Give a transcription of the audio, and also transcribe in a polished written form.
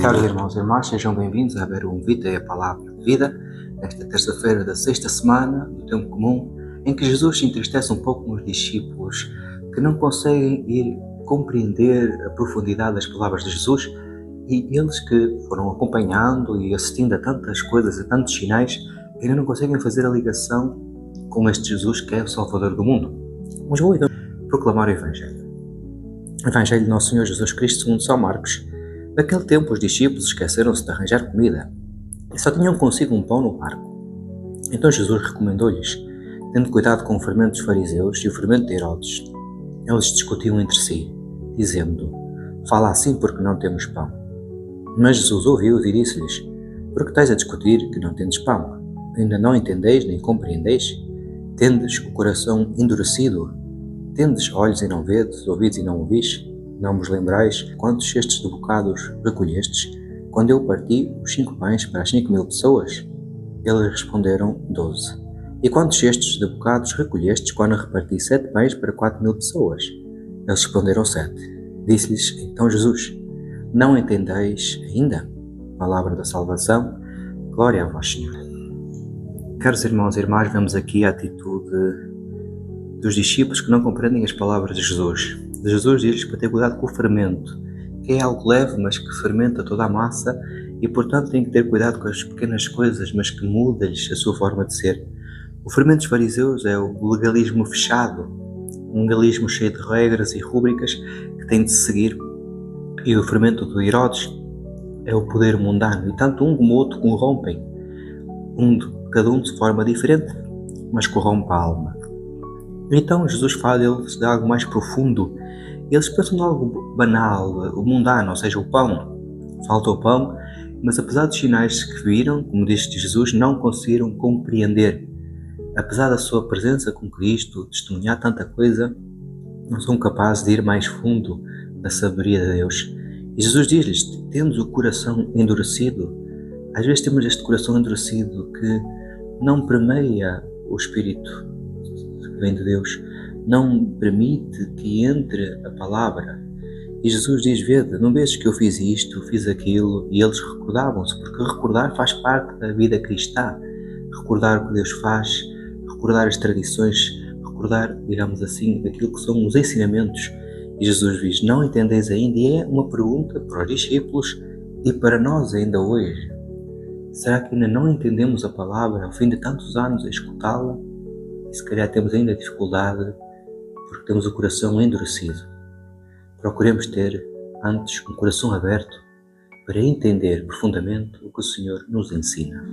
Caros irmãos e irmãs, sejam bem-vindos a ver um Vida e a Palavra de Vida, nesta terça-feira da sexta semana do Tempo Comum, em que Jesus se entristece um pouco com os discípulos que não conseguem ir compreender a profundidade das palavras de Jesus, e eles que foram acompanhando e assistindo a tantas coisas, a tantos sinais, ainda não conseguem fazer a ligação com este Jesus que é o Salvador do mundo. Mas vou então proclamar o Evangelho. O Evangelho de Nosso Senhor Jesus Cristo segundo São Marcos. Naquele tempo os discípulos esqueceram-se de arranjar comida e só tinham consigo um pão no barco. Então Jesus recomendou-lhes, tendo cuidado com o fermento dos fariseus e o fermento de Herodes. Eles discutiam entre si, dizendo: fala assim porque não temos pão. Mas Jesus ouviu-os e disse-lhes: por que estáis a discutir que não tendes pão? Ainda não entendeis nem compreendeis? Tendes o coração endurecido? Tendes olhos e não vedes, ouvidos e não ouvis? Não vos lembrais quantos cestos de bocados recolhestes, quando eu parti os 5 pães para as 5.000 pessoas? Eles responderam: 12. E quantos cestos de bocados recolhestes, quando reparti 7 pães para 4.000 pessoas? Eles responderam: 7. Disse-lhes então Jesus: não entendeis ainda? Palavra da salvação, glória a vós, Senhor. Caros irmãos e irmãs, vemos aqui a atitude dos discípulos que não compreendem as palavras de Jesus. Jesus diz-lhes para ter cuidado com o fermento, que é algo leve, mas que fermenta toda a massa, e portanto tem que ter cuidado com as pequenas coisas, mas que muda-lhes a sua forma de ser. O fermento dos fariseus é o legalismo fechado, um legalismo cheio de regras e rúbricas que tem de seguir, e o fermento de Herodes é o poder mundano, e tanto um como o outro corrompem, cada um de forma diferente, mas corrompe a alma. Então Jesus fala-lhes de algo mais profundo. Eles pensam em algo banal, o mundano, ou seja, o pão. Falta o pão, mas apesar dos sinais que viram, como disse Jesus, não conseguiram compreender. Apesar da sua presença com Cristo, testemunhar tanta coisa, não são capazes de ir mais fundo na sabedoria de Deus. E Jesus diz-lhes: tendes o coração endurecido. Às vezes temos este coração endurecido que não permeia o Espírito que vem de Deus, não permite que entre a palavra. E Jesus diz: vede, não vês que eu fiz isto, fiz aquilo, e eles recordavam-se, porque recordar faz parte da vida cristã. Recordar o que Deus faz, recordar as tradições, recordar, digamos assim, aquilo que são os ensinamentos. E Jesus diz: não entendeis ainda? E é uma pergunta para os discípulos e para nós ainda hoje. Será que ainda não entendemos a palavra ao fim de tantos anos a escutá-la? E se calhar temos ainda dificuldade porque temos o coração endurecido. Procuremos ter antes um coração aberto para entender profundamente o que o Senhor nos ensina.